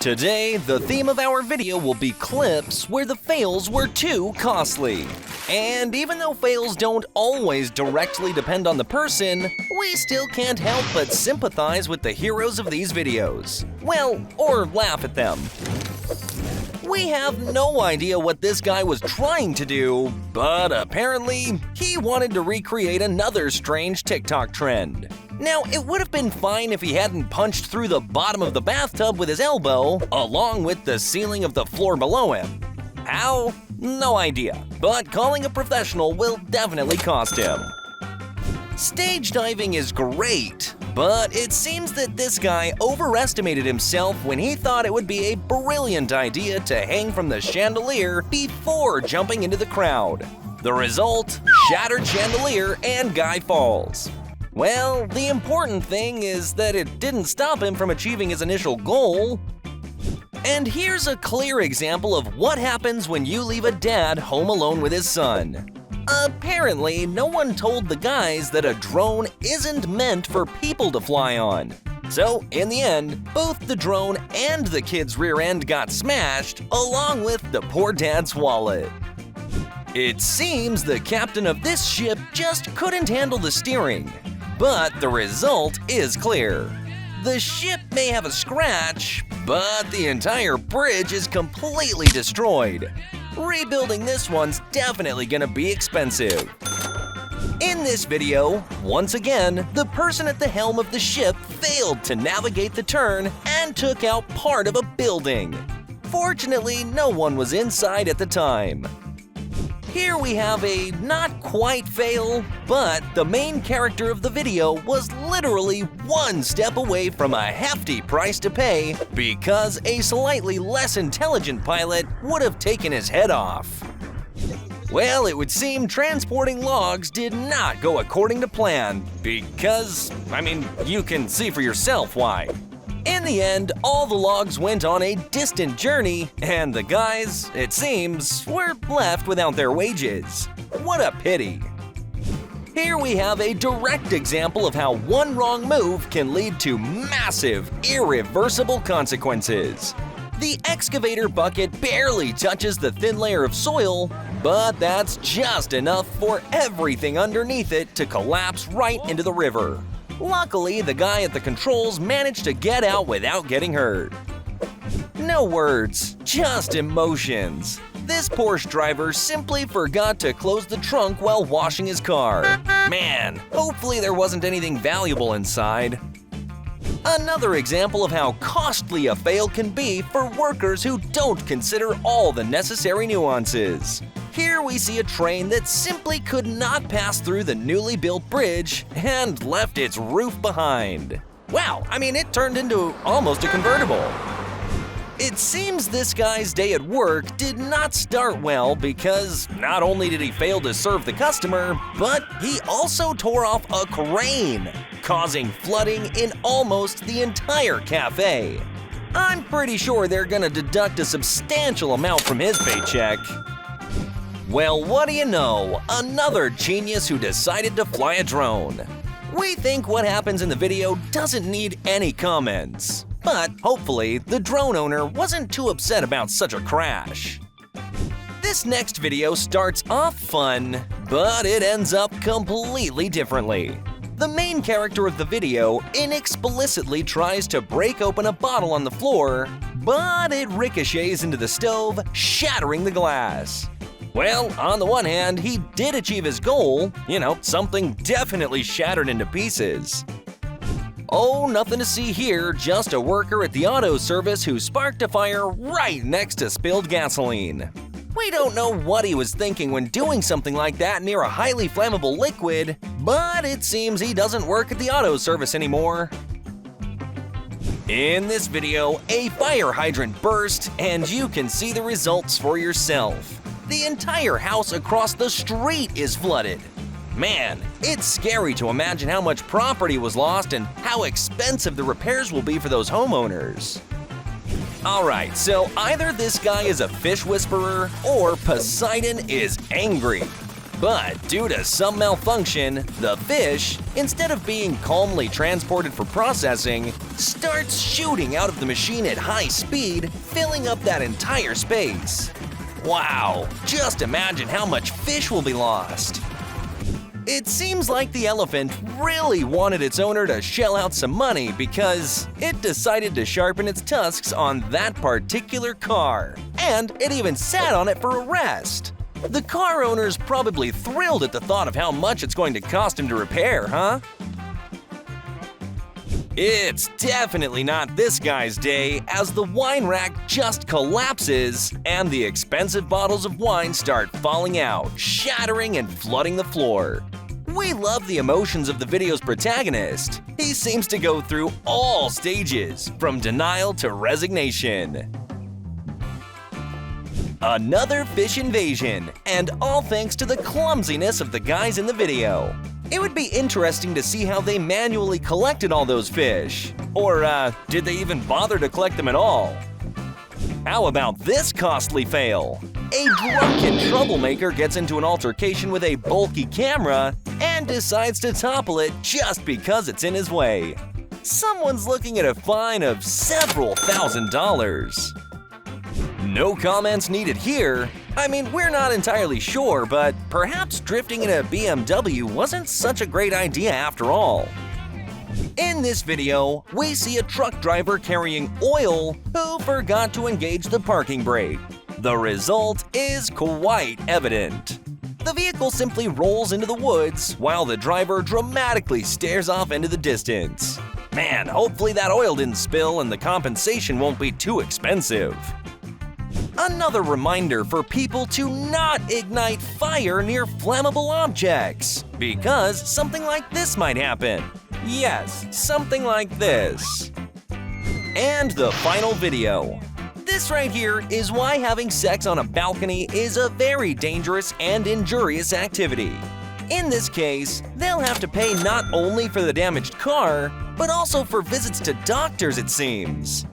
Today, the theme of our video will be clips where the fails were too costly. And even though fails don't always directly depend on the person, we still can't help but sympathize with the heroes of these videos. Well, or laugh at them. We have no idea what this guy was trying to do, but apparently, he wanted to recreate another strange TikTok trend. Now, it would have been fine if he hadn't punched through the bottom of the bathtub with his elbow, along with the ceiling of the floor below him. How? No idea, but calling a professional will definitely cost him. Stage diving is great, but it seems that this guy overestimated himself when he thought it would be a brilliant idea to hang from the chandelier before jumping into the crowd. The result? Shattered chandelier and guy falls. Well, the important thing is that it didn't stop him from achieving his initial goal. And here's a clear example of what happens when you leave a dad home alone with his son. Apparently, no one told the guys that a drone isn't meant for people to fly on. So, in the end, both the drone and the kid's rear end got smashed, along with the poor dad's wallet. It seems the captain of this ship just couldn't handle the steering. But the result is clear. The ship may have a scratch, but the entire bridge is completely destroyed. Rebuilding this one's definitely gonna be expensive. In this video, once again, the person at the helm of the ship failed to navigate the turn and took out part of a building. Fortunately, no one was inside at the time. Here we have a not quite fail, but the main character of the video was literally one step away from a hefty price to pay because a slightly less intelligent pilot would have taken his head off. Well, it would seem transporting logs did not go according to plan because, you can see for yourself why. In the end, all the logs went on a distant journey, and the guys, it seems, were left without their wages. What a pity. Here we have a direct example of how one wrong move can lead to massive, irreversible consequences. The excavator bucket barely touches the thin layer of soil, but that's just enough for everything underneath it to collapse right into the river. Luckily, the guy at the controls managed to get out without getting hurt. No words, just emotions. This Porsche driver simply forgot to close the trunk while washing his car. Man, hopefully there wasn't anything valuable inside. Another example of how costly a fail can be for workers who don't consider all the necessary nuances. Here we see a train that simply could not pass through the newly built bridge and left its roof behind. Wow, it turned into almost a convertible. It seems this guy's day at work did not start well because not only did he fail to serve the customer, but he also tore off a crane, causing flooding in almost the entire cafe. I'm pretty sure they're gonna deduct a substantial amount from his paycheck. Well, what do you know? Another genius who decided to fly a drone. We think what happens in the video doesn't need any comments. But hopefully, the drone owner wasn't too upset about such a crash. This next video starts off fun, but it ends up completely differently. The main character of the video inexplicitly tries to break open a bottle on the floor, but it ricochets into the stove, shattering the glass. Well, on the one hand, he did achieve his goal. Something definitely shattered into pieces. Oh, nothing to see here, just a worker at the auto service who sparked a fire right next to spilled gasoline. We don't know what he was thinking when doing something like that near a highly flammable liquid, but it seems he doesn't work at the auto service anymore. In this video, a fire hydrant burst, and you can see the results for yourself. The entire house across the street is flooded. Man, it's scary to imagine how much property was lost and how expensive the repairs will be for those homeowners. Alright, so either this guy is a fish whisperer or Poseidon is angry. But due to some malfunction, the fish, instead of being calmly transported for processing, starts shooting out of the machine at high speed, filling up that entire space. Wow, just imagine how much fish will be lost. It seems like the elephant really wanted its owner to shell out some money because it decided to sharpen its tusks on that particular car. And it even sat on it for a rest. The car owner's probably thrilled at the thought of how much it's going to cost him to repair, huh? It's definitely not this guy's day, as the wine rack just collapses and the expensive bottles of wine start falling out, shattering and flooding the floor. We love the emotions of the video's protagonist. He seems to go through all stages, from denial to resignation. Another fish invasion, and all thanks to the clumsiness of the guys in the video. It would be interesting to see how they manually collected all those fish. Or, did they even bother to collect them at all? How about this costly fail? A drunken troublemaker gets into an altercation with a bulky camera and decides to topple it just because it's in his way. Someone's looking at a fine of several $1,000s. No comments needed here. I mean, we're not entirely sure, but perhaps drifting in a BMW wasn't such a great idea after all. In this video, we see a truck driver carrying oil who forgot to engage the parking brake. The result is quite evident. The vehicle simply rolls into the woods while the driver dramatically stares off into the distance. Man, hopefully that oil didn't spill and the compensation won't be too expensive. Another reminder for people to not ignite fire near flammable objects, because something like this might happen. Yes, something like this. And the final video. This right here is why having sex on a balcony is a very dangerous and injurious activity. In this case, they'll have to pay not only for the damaged car, but also for visits to doctors, it seems.